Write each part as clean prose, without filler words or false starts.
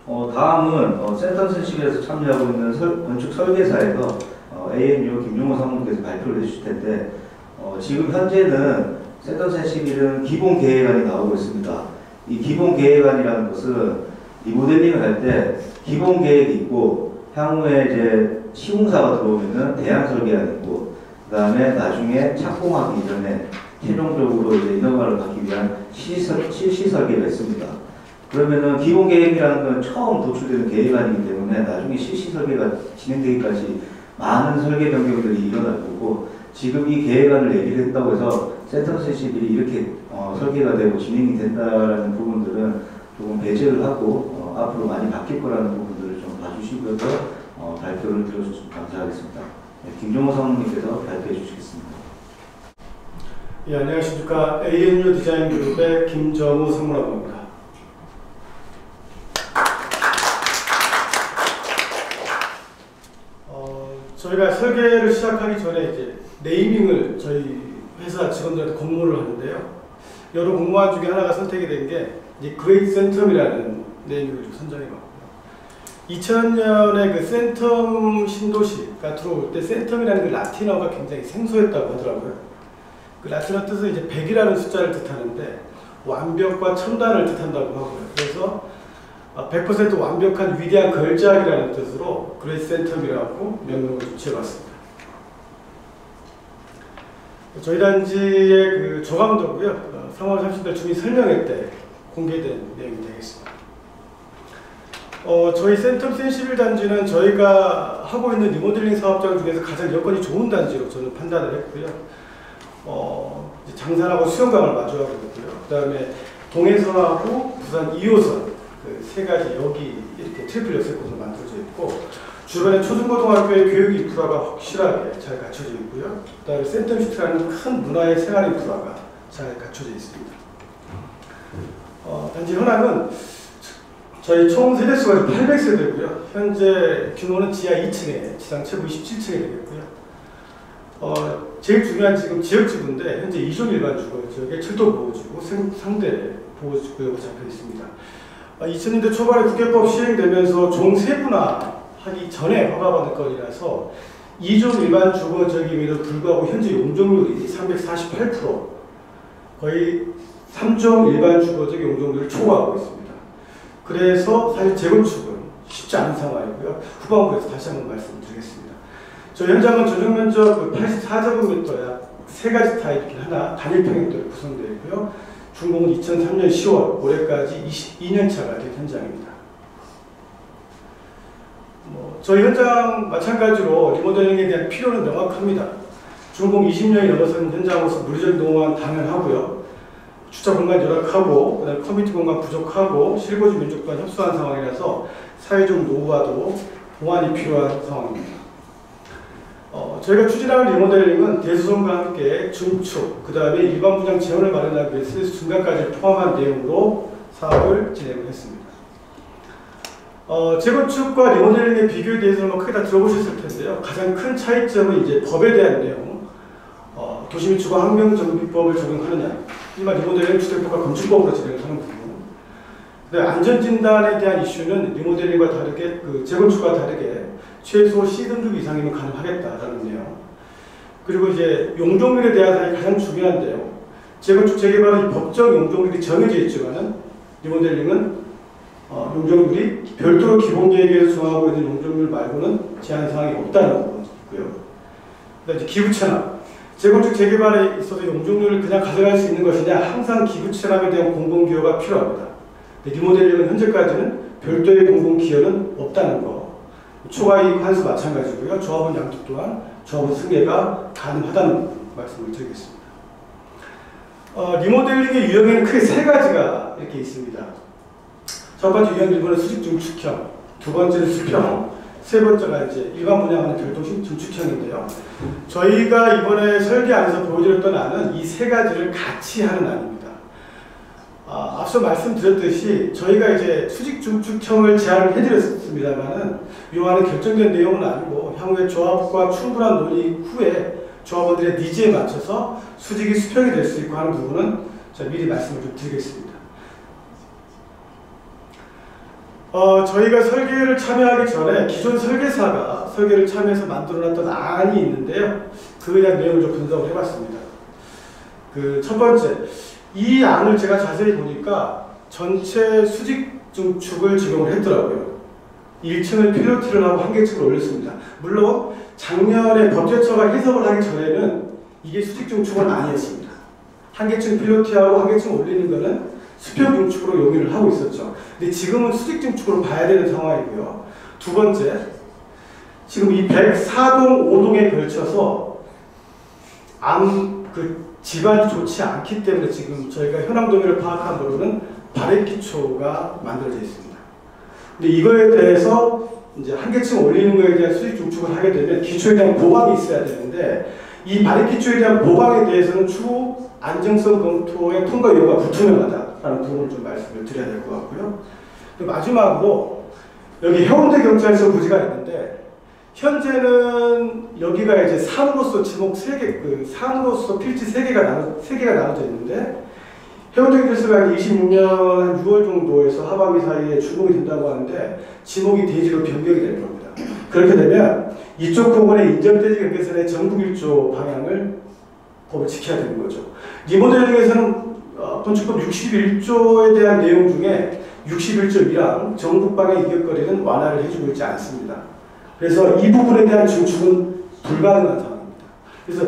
다음은 센텀70에서 참여하고 있는 건축 설계사에서 ANU 김용호 상무께서 발표를 해주실 텐데, 지금 현재는 센텀71은 기본 계획안이 나오고 있습니다. 이 기본 계획안이라는 것은 이 모델링을 할 때 기본 계획이 있고, 향후에 이제 시공사가 들어오면은 대안 설계안이 있고, 그 다음에 나중에 착공하기 이전에 최종적으로 이제 인허가를 받기 위한 실시 설계가 있습니다. 그러면은 기본 계획이라는 건 처음 도출되는 계획안이기 때문에 나중에 실시 설계가 진행되기까지 많은 설계 변경들이 일어날 거고, 지금 이 계획안을 얘기를 했다고 해서 센텀71이 이렇게 설계가 되고 진행이 된다라는 부분들은 조금 배제를 하고 앞으로 많이 바뀔 거라는 부분들을 좀 봐주시고요. 발표를 들어주시면 감사하겠습니다. 네, 김종호 사무님께서 발표해 주시겠습니다. 예, 안녕하십니까. ANU 디자인 그룹의 김정우 상무라고 합니다. 저희가 설계를 시작하기 전에 이제 네이밍을 저희 회사 직원들한테 공모를 하는데요. 여러 공모안 중에 하나가 선택이 된 게 그레이트 센텀이라는 네이밍을 선정해 봤고요. 2000년에 그 센텀 신도시가 들어올 때 센텀이라는 그 라틴어가 굉장히 생소했다고 하더라고요. 그 라틴어 뜻은 이제 100이라는 숫자를 뜻하는데 완벽과 첨단을 뜻한다고 하고요. 그래서 100% 완벽한 위대한 걸작이라는 뜻으로 그레이트 센텀이라고 명명을 지어봤습니다. 저희 단지의 그 조감도고요. 3월 30일 주민 설명회 때 공개된 내용이 되겠습니다. 저희 센텀 센11 단지는 저희가 하고 있는 리모델링 사업장 중에서 가장 여건이 좋은 단지로 저는 판단을 했고요. 장산하고 수영강을 마주하고 있고요. 그 다음에 동해선하고 부산 2호선 그 세 가지 여기 이렇게 트리플 역세권으로 만들어져 있고, 주변에 초중고등학교의 교육 인프라가 확실하게 잘 갖춰져 있고요. 그 다음에 센텀시티라는 큰 문화의 생활 인프라가 잘 갖춰져 있습니다. 단지 현황은 저희 총 세대수가 800세대고요. 현재 규모는 지하 2층에 지상 최고 27층이 되겠고요. 제일 중요한 지금 지역지구인데 현재 2종 일반 주거지역에 철도보호지구, 상대 보호구역으로 잡혀 있습니다. 2000년대 초반에 국회법 시행되면서 종 세분화하기 전에 허가받을 건이라서 2종 일반 주거지역임에도 불구하고 현재 용적률이 348%, 거의 3종 일반 주거지역 용적률을 초과하고 있습니다. 그래서 사실 재건축은 쉽지 않은 상황이고요. 후반부에서 다시 한번 말씀드리겠습니다. 저희 현장은 전용 면적 84제곱미터 약 3가지 타입이 하나 단일 평형대로 구성되어 있고요. 준공은 2003년 10월, 올해까지 22년차가 된 현장입니다. 저희 현장 마찬가지로 리모델링에 대한 필요는 명확합니다. 준공 20년이 넘어서는 현장으로서 물리적인 노후는 당연하고요. 주차 공간 열악하고, 그다음에 커뮤니티 공간 부족하고, 실거주 민족 또한 협소한 상황이라서 사회적 노후화도 보완이 필요한 상황입니다. 저희가 추진하는 리모델링은 대수선과 함께 중축, 그 다음에 일반 분양 재원을 마련하기 위해서 중간까지 포함한 내용으로 사업을 진행을 했습니다. 재건축과 리모델링의 비교에 대해서는 크게 다 들어보셨을 텐데요. 가장 큰 차이점은 이제 법에 대한 내용, 도시및 주거 환경정비법을 적용하느냐, 일반 리모델링 주택법과 건축법으로 진행을 하는 부분. 안전진단에 대한 이슈는 리모델링과 다르게, 재건축과 다르게 최소 C등급 이상이면 가능하겠다라는 내용. 그리고 이제 용적률에 대한 사항이 가장 중요한데요. 재건축 재개발은 법적 용적률이 정해져 있지만은 리모델링은 용적률이 별도로 기본 계획에서 정하고 있는 용적률 말고는 제한 사항이 없다는 부분이고요. 그다음에 이제 기부 체납. 재건축 재개발에 있어서 용적률을 그냥 가져갈 수 있는 것이냐, 항상 기부 체납에 대한 공공 기여가 필요합니다. 리모델링은 현재까지는 별도의 공공 기여는 없다는 거. 초과이익 환수 마찬가지고요. 조합원 양도 또한 조합원 승계가 가능하다는 말씀을 드리겠습니다. 리모델링의 유형에는 크게 3가지가 이렇게 있습니다. 첫 번째 유형 1번은 수직 중축형, 두 번째는 수평, 세 번째가 이제 일반 분양하는 별도식 중축형인데요. 저희가 이번에 설계안에서 보여드렸던 안은 이 3가지를 같이 하는 안입니다. 앞서 말씀드렸듯이 저희가 이제 수직 중축형을 제안을 해드렸습니다만은 이 안에 결정된 내용은 아니고 향후에 조합과 충분한 논의 후에 조합원들의 니즈에 맞춰서 수직이 수평이 될 수 있고 하는 부분은 제가 미리 말씀을 좀 드리겠습니다. 저희가 설계를 참여하기 전에 기존 설계사가 설계를 참여해서 만들어놨던 안이 있는데요. 그에 대한 내용을 좀 분석을 해봤습니다. 그 첫 번째, 이 안을 제가 자세히 보니까 전체 수직 중축을 적용을 했더라고요. 1층을 필로티를 하고 한계층을 올렸습니다. 물론 작년에 법제처가 해석을 하기 전에는 이게 수직 중축은 아니었습니다. 한계층 필로티하고 한계층 올리는 거는 수평 중축으로 용인을 하고 있었죠. 근데 지금은 수직 중축으로 봐야 되는 상황이고요. 두 번째, 지금 이 104동, 5동에 걸쳐서 지반이 좋지 않기 때문에 지금 저희가 현황 도면을 파악한 거로는 바렛기초가 만들어져 있습니다. 근데 이거에 대해서 이제 한계층 올리는 거에 대한 수직 중축을 하게 되면 기초에 대한 보강이 있어야 되는데 이 바렛기초에 대한 보강에 대해서는 추후 안정성 검토의 통과 여부가 불투명하다라는 부분을 좀 말씀을 드려야 될 것 같고요. 그리고 마지막으로 여기 해운대 경찰서 부지가 있는데 현재는 여기가 이제 산으로서 지목 3개, 산으로서 필지 3개가 나눠져 있는데 해운대 경찰서가 26년 6월 정도에서 하반기 사이에 준공이 된다고 하는데 지목이 대지로 변경이 될 겁니다. 그렇게 되면 이쪽 부분의 인접대지 경계선의 전국 1조 방향을 법을 지켜야 되는 거죠. 리모델링에서는 건축법 61조에 대한 내용 중에 61조 1항 전국 방향 이격거리는 완화를 해주고 있지 않습니다. 그래서 이 부분에 대한 중축은 불가능한 상황입니다. 그래서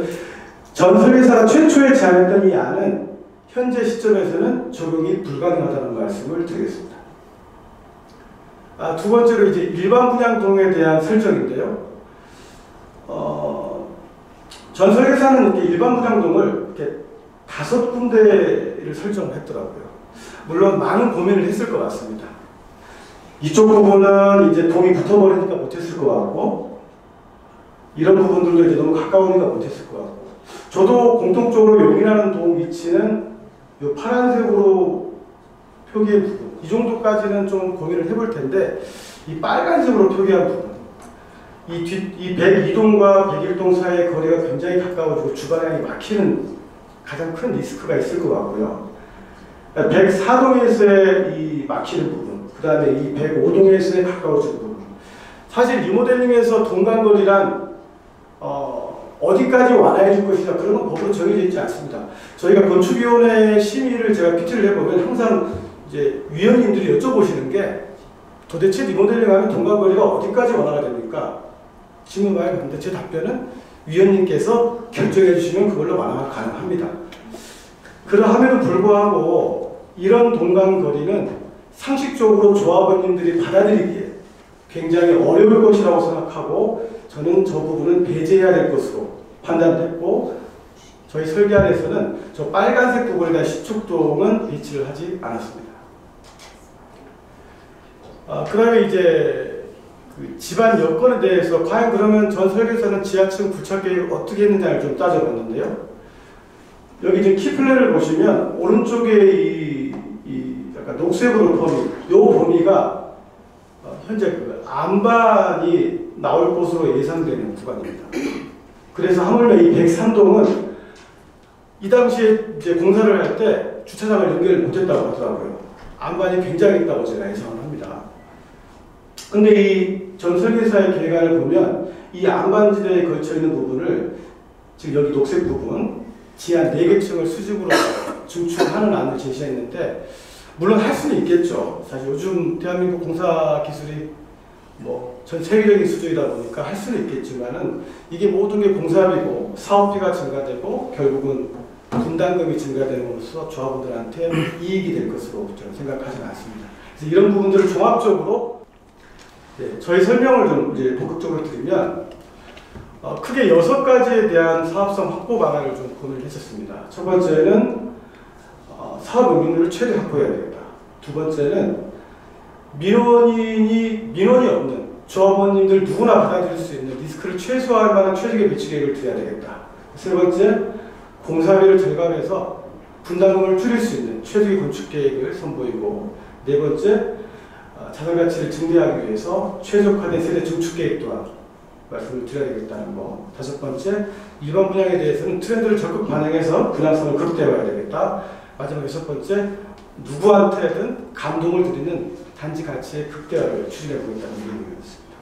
전 설계사가 최초에 제안했던 이 안은 현재 시점에서는 적용이 불가능하다는 말씀을 드리겠습니다. 두 번째로 이제 일반 분양동에 대한 설정인데요. 전 설계사는 이렇게 일반 분양동을 이렇게 5군데를 설정했더라고요. 물론 많은 고민을 했을 것 같습니다. 이쪽 부분은 이제 동이 붙어버리니까 못했을 것 같고, 이런 부분들도 이제 너무 가까우니까 못했을 것 같고, 저도 공통적으로 용인하는 동 위치는 이 파란색으로 표기한 부분, 이 정도까지는 좀 고민을 해볼 텐데, 이 빨간색으로 표기한 부분, 이 102동과 101동 사이의 거리가 굉장히 가까워지고 주방향이 막히는 가장 큰 리스크가 있을 것 같고요. 104동에서의 이 막히는 부분, 그 다음에 이 105동에서의 가까워지는 부분. 사실 리모델링에서 동간거리란 어디까지 완화해 줄 것이냐 그런 건 법으로 정해져 있지 않습니다. 저희가 건축위원회 심의를 제가 PT를 해보면 항상 이제 위원님들이 여쭤보시는 게 도대체 리모델링하면 동간거리가 어디까지 완화가 됩니까? 질문 많이 받는데 제 답변은 위원님께서 결정해 주시면 그걸로 완화가 가능합니다. 그러함에도 불구하고 이런 동간거리는 상식적으로 조합원님들이 받아들이기에 굉장히 어려울 것이라고 생각하고 저는 저 부분은 배제해야 될 것으로 판단됐고 저희 설계안에서는 저 빨간색 부분에 대한 시축동은 배치를 하지 않았습니다. 그 다음에 이제 그 집안 여건에 대해서 과연 그러면 전 설계사는 지하층 부착 계획을 어떻게 했느냐를 좀 따져봤는데요. 여기 지금 키플랜을 보시면 오른쪽에 이 약간 녹색으로 범위, 이 범위가 현재 그 안반이 나올 것으로 예상되는 구간입니다. 그래서 하물며 이 103동은 이 당시에 이제 공사를 할 때 주차장을 연결을 못했다고 하더라고요. 안반이 굉장히 있다고 제가 예상을 합니다. 근데 이 전 설계사의 계획안을 보면 이 안반지대에 걸쳐 있는 부분을 지금 여기 녹색 부분 지하 4개 층을 수직으로 중축하는 안을 제시했는데 물론 할 수는 있겠죠. 사실 요즘 대한민국 공사 기술이 뭐 전 세계적인 수준이다 보니까 할 수는 있겠지만은 이게 모든 게 공사비고 사업비가 증가되고 결국은 분담금이 증가되는으로써 조합원들한테 이익이 될 것으로 저는 생각하지는 않습니다. 그래서 이런 부분들을 종합적으로 저희 설명을 좀 이제 본격적으로 드리면 크게 6가지에 대한 사업성 확보 방안을 좀 고민을 했었습니다. 첫 번째는 사업 응용률을 최대 확보해야 되겠다. 두 번째는 민원이 없는 조합원님들 누구나 받아들일 수 있는 리스크를 최소화할 만한 최적의 배치 계획을 드려야 되겠다. 세 번째, 공사비를 절감해서 분담금을 줄일 수 있는 최적의 건축 계획을 선보이고, 네 번째, 자산 가치를 증대하기 위해서 최적화된 세대 증축 계획 또한 말씀을 드려야 되겠다는 거. 다섯 번째, 일반 분양에 대해서는 트렌드를 적극 반영해서 분양성을 극대화해야 되겠다. 마지막 여섯 번째, 누구한테든 감동을 드리는 단지 가치의 극대화를 추진해 보겠다는 내용이었습니다.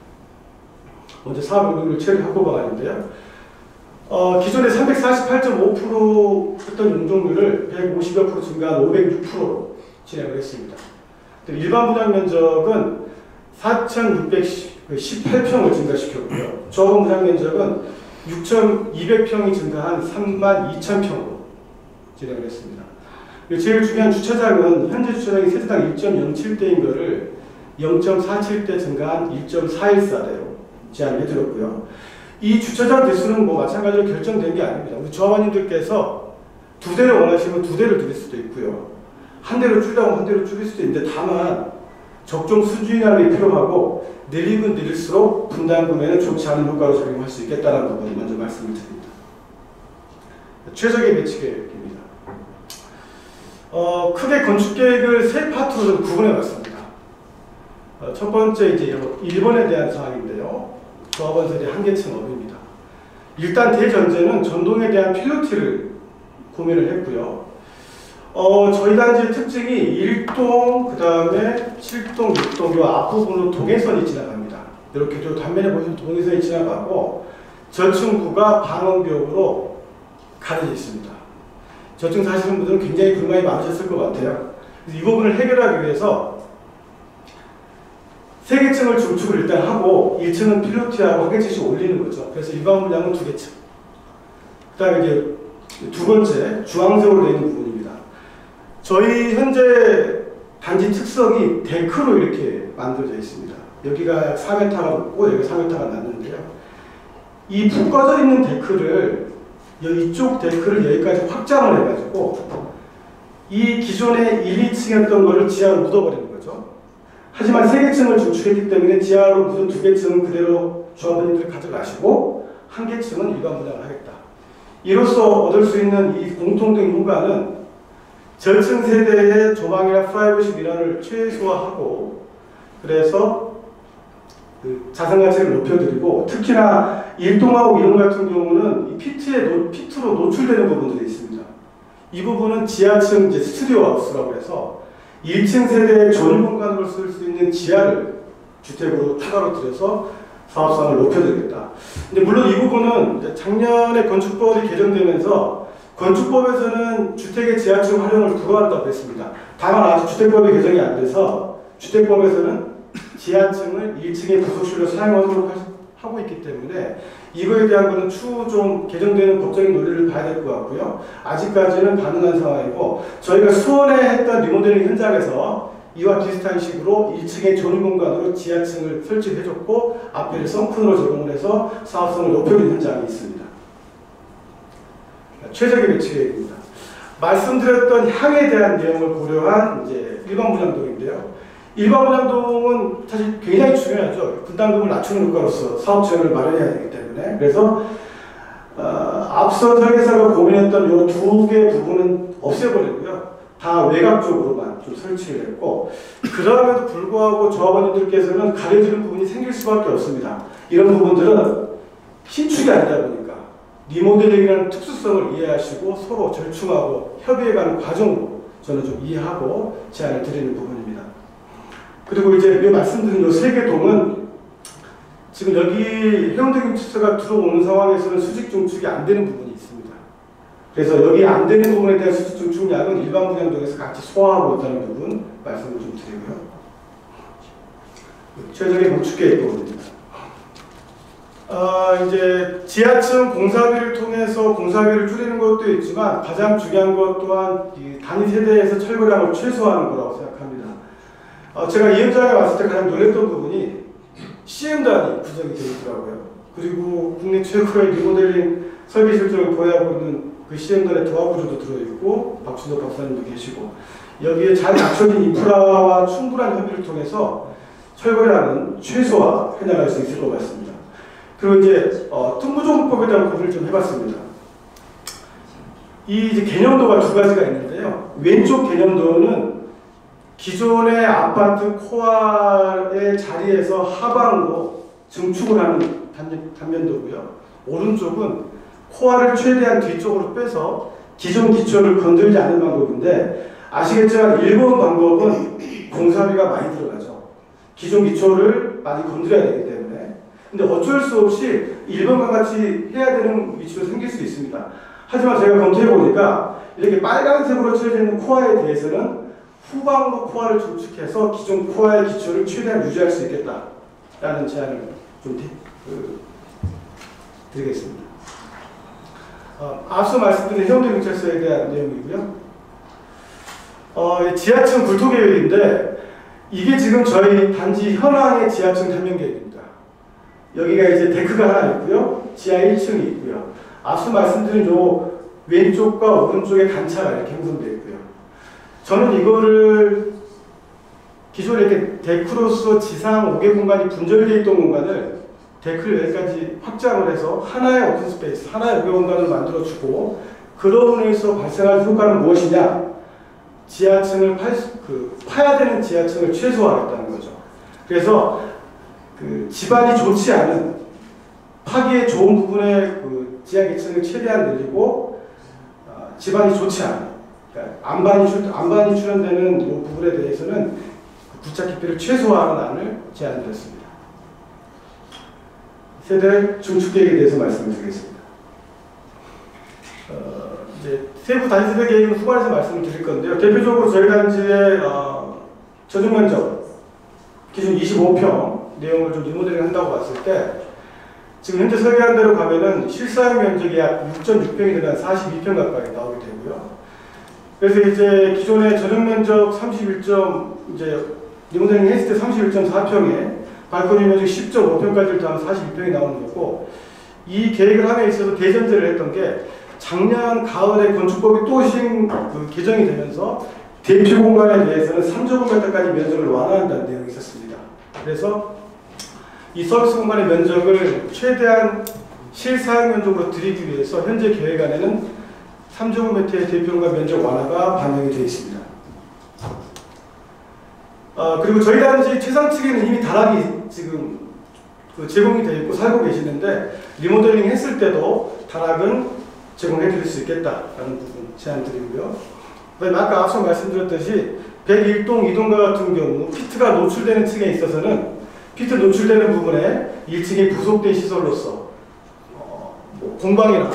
먼저 사업 용적률 처리 확보 방안인데요. 기존에 348.5% 했던 용적률을 150여 프로 증가한 506%로 진행을 했습니다. 일반 분양 면적은 4,618평을 증가시켰고요. 조합원 분양 면적은 6,200평이 증가한 32,000평으로 진행을 했습니다. 제일 중요한 주차장은 현재 주차장이 세대당 1.07대인 것을 0.47대 증가한 1.414대로 제안을 해드렸고요. 이 주차장 대수는 뭐 마찬가지로 결정된 게 아닙니다. 우리 조합원님들께서 2대를 원하시면 2대를 드릴 수도 있고요. 한 대로 줄이라고 한 대로 줄일 수도 있는데 다만 적정 수준이라는 게 필요하고 늘리면 늘릴수록 분담 구매는 좋지 않은 효과로 적용할 수 있겠다는 부분 먼저 말씀을 드립니다. 최적의 배치 계획입니다. 크게 건축 계획을 세 파트로 좀 구분해 봤습니다. 첫 번째 이제 1번에 대한 사항인데요. 조합원 세대 한계층 업입니다. 일단 대전제는 전동에 대한 필로티를 고민을 했고요. 저희 단지의 특징이 1동, 그 다음에 7동, 6동 이 앞부분으로 동해선이 지나갑니다. 이렇게 저 단면에 보시면 동해선이 지나가고 저층부가 방음벽으로 가려져 있습니다. 저층 사시는 분들은 굉장히 불만이 많으셨을 것 같아요. 그래서 이 부분을 해결하기 위해서 3개층을 중축을 일단 하고 1층은 필로티하고 한 개층씩 올리는 거죠. 그래서 일반 분양은 2개층. 그 다음에 이제 두 번째 주황색으로 되어 있는 부분입니다. 저희 현재 단지 특성이 데크로 이렇게 만들어져 있습니다. 여기가 4m가 높고 여기가 4m가 낮는데요. 이 푹 꺼져 있는 데크를 이쪽 데크를 여기까지 확장을 해가지고 이 기존에 1, 2층이었던 거를 지하로 묻어버리는 거죠. 하지만 3개층을 중축했기 때문에 지하로 묻은 2개층은 그대로 조합원님들이 가져가시고 1개층은 일반 분양을 하겠다. 이로써 얻을 수 있는 이 공통된 효과는 저층 세대의 조망이나 프라이버시 민원을 최소화하고 그래서 그 자산가치를 높여드리고 특히나 1동하고 2동 같은 경우는 이 피트로 노출되는 부분들이 있습니다. 이 부분은 지하층 이제 스튜디오 하우스라고 해서 1층 세대의 전용 공간으로 쓸 수 있는 지하를 주택으로 추가로 들여서 사업성을 높여드리겠다. 근데 물론 이 부분은 작년에 건축법이 개정되면서 건축법에서는 주택의 지하층 활용을 불허한다고 했습니다. 다만 아직 주택법이 개정이 안 돼서 주택법에서는 지하층을 1층의 부속실로 사용하도록 하고 있기 때문에 이거에 대한 거는 추후 좀 개정되는 법적인 논리를 봐야 될 것 같고요. 아직까지는 가능한 상황이고 저희가 수원에 했던 리모델링 현장에서 이와 비슷한 식으로 1층의 조립 공간으로 지하층을 설치해줬고 앞에를 성큰으로 제공을 해서 사업성을 높여준 현장이 있습니다. 최적의 배치 계획입니다. 말씀드렸던 향에 대한 내용을 고려한 이제 일반 분양동인데요. 일반 분양동은 사실 굉장히 중요하죠. 분담금을 낮추는 효과로서 사업 지원을 마련해야 되기 때문에. 그래서 앞서 설계사가 고민했던 이 2개 부분은 없애버리고요. 다 외곽 쪽으로만 좀 설치를 했고 그럼에도 불구하고 조합원님들께서는 가려지는 부분이 생길 수밖에 없습니다. 이런 부분들은 신축이 아니다 보니까 리모델링이라는 특수성을 이해하시고 서로 절충하고 협의해가는 과정으로 저는 좀 이해하고 제안을 드리는 부분입니다. 그리고 이제 말씀드린 이 3개 동은 지금 여기 해운대경찰서가 들어오는 상황에서는 수직 중축이 안 되는 부분이 있습니다. 그래서 여기 안 되는 부분에 대한 수직 중축량은 일반 분양동에서 같이 소화하고 있다는 부분 말씀을 좀 드리고요. 최적의 건축 계획 부분입니다. 이제 지하층 공사비를 통해서 공사비를 줄이는 것도 있지만 가장 중요한 것 또한 이 단위 세대에서 철거량을 최소화하는 거라고 생각합니다. 제가 이 현장에 왔을 때 가장 놀랐던 부분이 CM단이 구성이 되어 있더라고요. 그리고 국내 최고의 리모델링 설계 실적을 보유하고 있는 그 CM단의 도화구조도 들어있고 박준덕 박사님도 계시고 여기에 잘 갖춰진 인프라와 충분한 협의를 통해서 철거량은 최소화 해나갈 수 있을 것 같습니다. 그리고 이제 특무조건법에 대한 고민을 좀 해봤습니다. 이 이제 개념도가 2가지가 있는데요. 왼쪽 개념도는 기존의 아파트 코알의 자리에서 하방으로 증축을 하는 단면도고요. 오른쪽은 코알을 최대한 뒤쪽으로 빼서 기존 기초를 건들지 않는 방법인데 아시겠지만 1번 방법은 공사비가 많이 들어가죠. 기존 기초를 많이 건드려야 되기 때문에. 근데 어쩔 수 없이 1번과 같이 해야 되는 위치로 생길 수 있습니다. 하지만 제가 검토해 보니까 이렇게 빨간색으로 칠해져 있는 코어에 대해서는 후방으로 코어를 중축해서 기존 코어의 기초를 최대한 유지할 수 있겠다라는 제안을 좀 드리겠습니다. 앞서 말씀드린 해운대 경찰서에 대한 내용이고요. 지하층 굴토 계획인데 이게 지금 저희 단지 현황의 지하층 단면 계획입니다. 여기가 이제 데크가 하나 있고요. 지하 1층이 있고요. 앞서 말씀드린 요 왼쪽과 오른쪽에 단차가 이렇게 형성되어 있고요. 저는 이거를 기존에 이렇게 데크로서 지상 5개 공간이 분절되어 있던 공간을 데크를 여기까지 확장을 해서 하나의 오픈 스페이스, 하나의 5개 공간을 만들어주고 그로 인해서 발생할 효과는 무엇이냐? 지하층을 파야 되는 지하층을 최소화하겠다는 거죠. 그래서 그 집안이 좋지 않은 파기에 좋은 부분의 그 지하 계층을 최대한 늘리고 집안이 좋지 않은 그러니까 안반이 출현되는 이 부분에 대해서는 그 부착 깊이를 최소화하는 안을 제안드렸습니다. 세대 중축 계획에 대해서 말씀드리겠습니다. 이제 세부 단위세대 계획은 후반에서 말씀을 드릴 건데요. 대표적으로 저희 단지의 저중 면적 기준 25평 내용을 좀 리모델링 한다고 봤을 때 지금 현재 설계한 대로 가면은 실사용 면적이 약 6.6평이 되는 42평 가까이 나오게 되고요. 그래서 이제 기존의 저중 면적 이제 리모델링 했을 때 31.4평에 발코니 면적 10.5평까지를 더하면 42평이 나오는 거고 이 계획을 함에 있어서 대전제를 했던 게 작년 가을에 건축법이 또 개정이 되면서 대표 공간에 대해서는 3제곱미터까지 면적을 완화한다는 내용이 있었습니다. 그래서 이 서비스 공간의 면적을 최대한 실사용 면적으로 드리기 위해서 현재 계획안에는 3제곱미터의 대표 공간 면적 완화가 반영이 되어 있습니다. 그리고 저희 단지 최상층에는 이미 다락이 지금 제공이 되어 있고 살고 계시는데 리모델링 했을 때도 다락은 제공해 드릴 수 있겠다라는 부분 제안 드리고요. 그다음에 아까 앞서 말씀드렸듯이 101동, 2동과 같은 경우 피트가 노출되는 층에 있어서는 피트 노출되는 부분에 1층에 부속된 시설로서 뭐 공방이나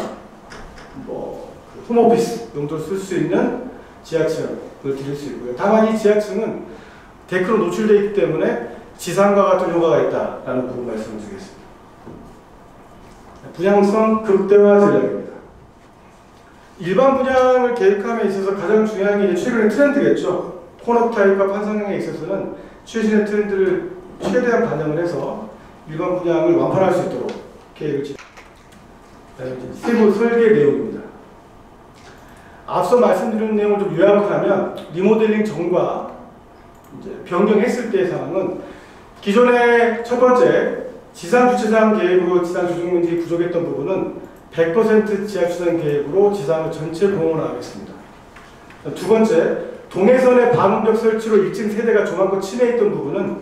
뭐 홈오피스 용도로 쓸 수 있는 지하층을 드릴 수 있고요. 다만 이 지하층은 데크로 노출되어 있기 때문에 지상과 같은 효과가 있다라는 부분 말씀을 드리겠습니다. 분양성 극대화 전략입니다. 일반 분양을 계획함에 있어서 가장 중요한 게 최근의 트렌드겠죠. 코너 타입과 판상형에 있어서는 최신의 트렌드를 최대한 반영을 해서 일반 분양을 완판할 수 있도록 계획을 세부 설계 내용입니다. 앞서 말씀드린 내용을 좀 요약을 하면 리모델링 전과 이제 변경했을 때의 상황은 기존의 첫 번째 지상 주차장 계획으로 지상 주중 면적이 부족했던 부분은 100% 지하 주차장 계획으로 지상을 전체 공원화하겠습니다. 두 번째, 동해선의 방음벽 설치로 1층 세대가 조망권 침해했던 부분은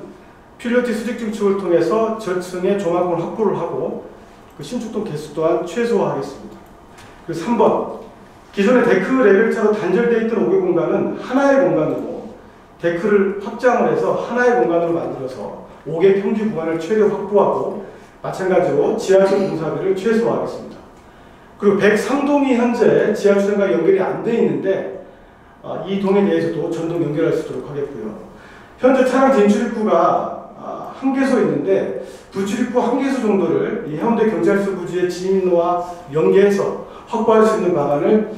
필로티 수직 증축을 통해서 저층에 조망권 확보를 하고 그 신축동 개수 또한 최소화하겠습니다. 그리고 3번, 기존의 데크 레벨차로 단절되어 있던 5개 공간은 하나의 공간으로 데크를 확장을 해서 하나의 공간으로 만들어서 5개 평지 구간을 최대 확보하고 마찬가지로 지하철 공사비를 최소화하겠습니다. 그리고 103동이 현재 지하주차장과 연결이 안 돼 있는데 이 동에 대해서도 전동 연결할 수 있도록 하겠고요. 현재 차량 진출입구가 1개소 있는데 부출입구 1개소 정도를 이 해운대 경찰서 부지의 진입로와 연계해서 확보할 수 있는 방안을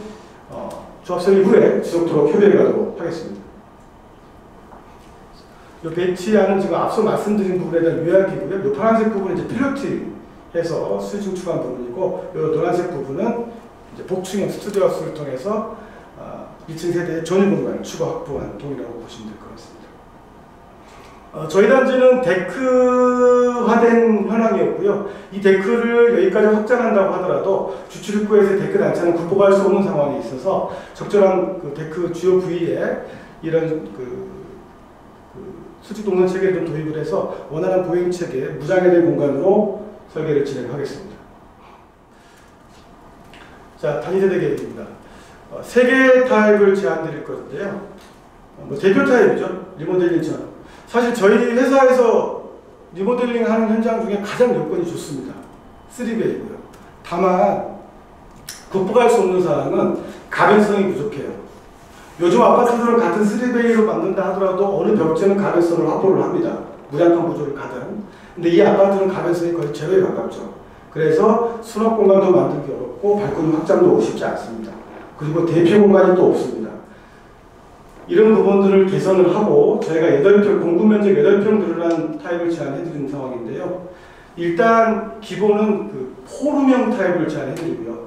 조합설립 후에 지속토록 협의해 가도록 하겠습니다. 이 배치하는 지금 앞서 말씀드린 부분에 대한 요약이고요. 이 파란색 부분은 이제 필로티해서 수중축한 부분이고, 이 노란색 부분은 이제 복층형 스튜디오 하우스를 통해서 2층 세대의 전유 공간을 추가 확보한 동이라고 보시면 될 것 같습니다. 저희 단지는 데크화된 현황이었고요. 이 데크를 여기까지 확장한다고 하더라도 주출입구에서의 데크 단차는 극복할 수 없는 상황이 있어서 적절한 그 데크 주요 부위에 이런 수직 동선 체계를 좀 도입을 해서 원활한 보행 체계, 무장애된 공간으로 설계를 진행하겠습니다. 자, 단위세대 계획입니다. 3개의 타입을 제안드릴 건데요. 대표 타입이죠. 리모델링처럼. 사실 저희 회사에서 리모델링 하는 현장 중에 가장 여건이 좋습니다. 3베이고요. 다만 극복할 수 없는 사항은 가변성이 부족해요. 요즘 아파트들은 같은 3베이로 만든다 하더라도 어느 벽체는 가변성을 확보를 합니다. 무장판 구조를 가든. 근데 이 아파트는 가변성이 거의 제로에 가깝죠. 그래서 수납 공간도 만들기 어렵고 발코니 확장도 쉽지 않습니다. 그리고 대피 공간이 또 없습니다. 이런 부분들을 개선을 하고 저희가 8평, 공급 면적 8평 늘어난 타입을 제안해드리는 상황인데요. 일단 기본은 그 포룸형 타입을 제안해드리고요.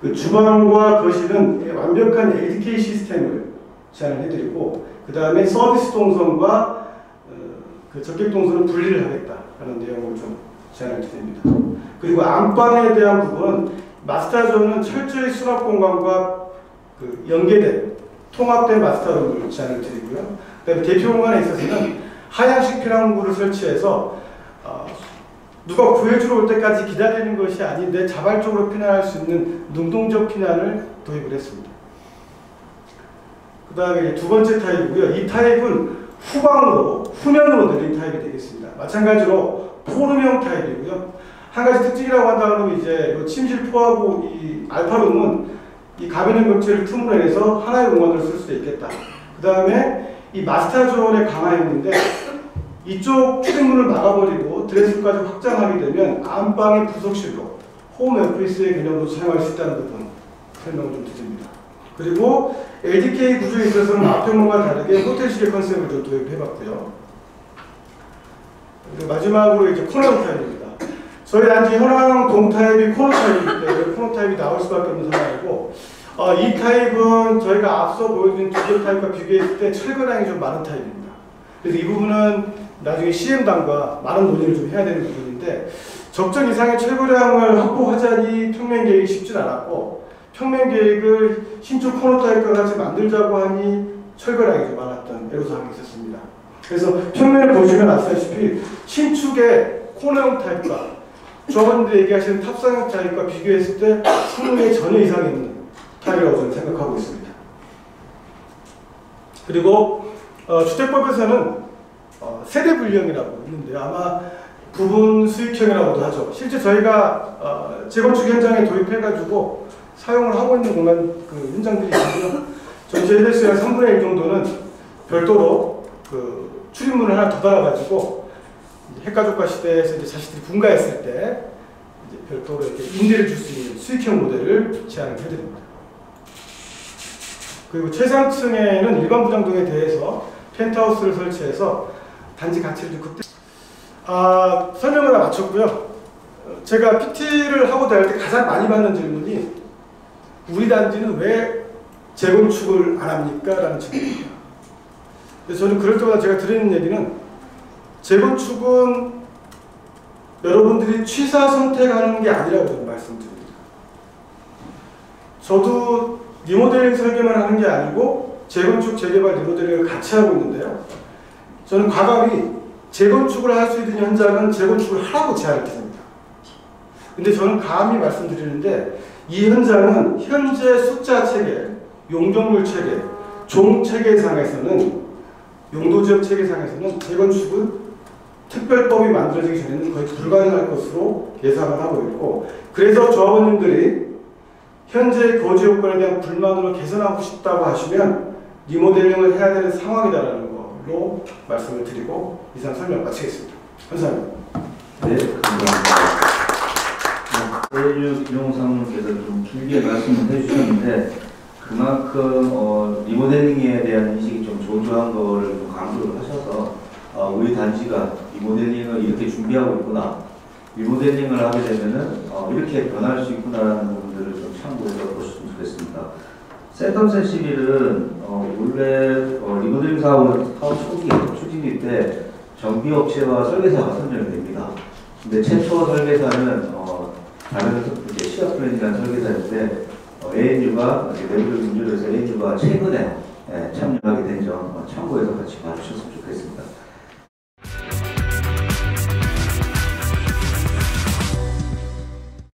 그 주방과 거실은 완벽한 LDK 시스템을 제안을 해드리고, 그 다음에 서비스 동선과 그 접객 동선은 분리를 하겠다라는 내용을 좀 제안을 드립니다. 그리고 안방에 대한 부분은 마스터존은 철저히 수납 공간과 그 연계된 통합된 마스터룸을 제안을 드리고요. 그다음에 대표 공간에 있어서는 하향식 피난구를 설치해서 누가 구해주러 올 때까지 기다리는 것이 아닌데 자발적으로 피난할 수 있는 능동적 피난을 도입을 했습니다. 그 다음에 두 번째 타입이고요. 이 타입은 후면으로 내린 타입이 되겠습니다. 마찬가지로 포룸형 타입이고요. 한 가지 특징이라고 한다면 이제 침실 포하고 이 알파룸은 이 가변형 벽체를 틈으로 인해서 하나의 공간으로 쓸 수도 있겠다. 그 다음에 이 마스터존의 강화형인데 이쪽 출입문을 막아버리고 드레스까지 확장하게 되면 안방의 부속실로 홈 오피스의 개념으로 사용할 수 있다는 부분 설명을 좀 드립니다. 그리고 LDK 구조에 있어서는 앞형과 다르게 호텔식의 컨셉을 좀 도입해봤고요. 그리고 마지막으로 이제 코너 타입입니다. 저희 단지 현황 동 타입이 코너 타입이기 때문에 코너 타입이 나올 수밖에 없는 상황이고, 이 타입은 저희가 앞서 보여드린 두 개 타입과 비교했을 때 철거량이 좀 많은 타입입니다. 그래서 이 부분은 나중에 CM단과 많은 논의를 좀 해야 되는 부분인데, 적정 이상의 철거량을 확보하자니 평면 계획이 쉽진 않았고, 평면 계획을 신축 코너 타입과 같이 만들자고 하니 철거량이 좀 많았던 애로사항이 있었습니다. 그래서 평면을 보시면 아시다시피 신축의 코너형 타입과 조합원들이 얘기하시는 탑상형 타입과 비교했을 때 성능에 전혀 이상이 없는 타입이라고 저는 생각하고 있습니다. 그리고 주택법에서는 세대 분리형이라고 있는데 아마 부분 수익형이라고도 하죠. 실제 저희가 재건축 현장에 도입해가지고 사용을 하고 있는 공간 그 현장들이 있고요. 전체 헬스의 3분의 1 정도는 별도로 그 출입문을 하나 더 달아가지고 핵가족화 시대에서 이제 자식들이 분가했을 때 이제 별도로 이렇게 임대를 줄 수 있는 수익형 모델을 제안을 해드립니다. 그리고 최상층에는 일반 부장동에 대해서 펜트하우스를 설치해서 단지 가치를 좀 극대. 설명을 다 마쳤고요. 제가 PT를 하고 다닐 때 가장 많이 받는 질문이 우리 단지는 왜 재건축을 안 합니까? 라는 질문입니다. 그래서 저는 그럴 때마다 제가 드리는 얘기는 재건축은 여러분들이 취사 선택하는 게 아니라고 저는 말씀드립니다. 저도 리모델링 설계만 하는 게 아니고 재건축, 재개발, 리모델링을 같이 하고 있는데요. 저는 과감히 재건축을 할 수 있는 현장은 재건축을 하라고 제안을 드립니다. 근데 저는 감히 말씀드리는데 이 현장은 현재 숫자 체계, 용적률 체계, 종 체계상에서는 용도지역 체계상에서는 재건축은 특별법이 만들어지기 전에는 거의 불가능할 것으로 예상을 하고 있고, 그래서 조합원님들이 현재 거주 요건에 대한 불만으로 개선하고 싶다고 하시면 리모델링을 해야 되는 상황이다라는 걸로 말씀을 드리고 이상 설명 마치겠습니다. 감사합니다. 네, 감사합니다. 이용사님께서 좀 길게 말씀을 해주셨는데 그만큼 리모델링에 대한 인식이 좀 저조한 거를 좀 강조를 하셔서 우리 단지가 리모델링을 이렇게 준비하고 있구나, 리모델링을 하게 되면은 이렇게 변할 수 있구나라는 부분들을 좀 참고해서 보셨으면 좋겠습니다. 세컨센11은 원래 리모델링 사업 초기 추진일 때 정비업체와 설계사가 선정이 됩니다. 근데 최초 설계사는 다른 이제 시각 플랜이라는 설계사인데 ANU가 내부적 문제로 해서 ANU가 최근에 참여하게 된 점 참고해서 같이 봐주셨으면 좋겠습니다.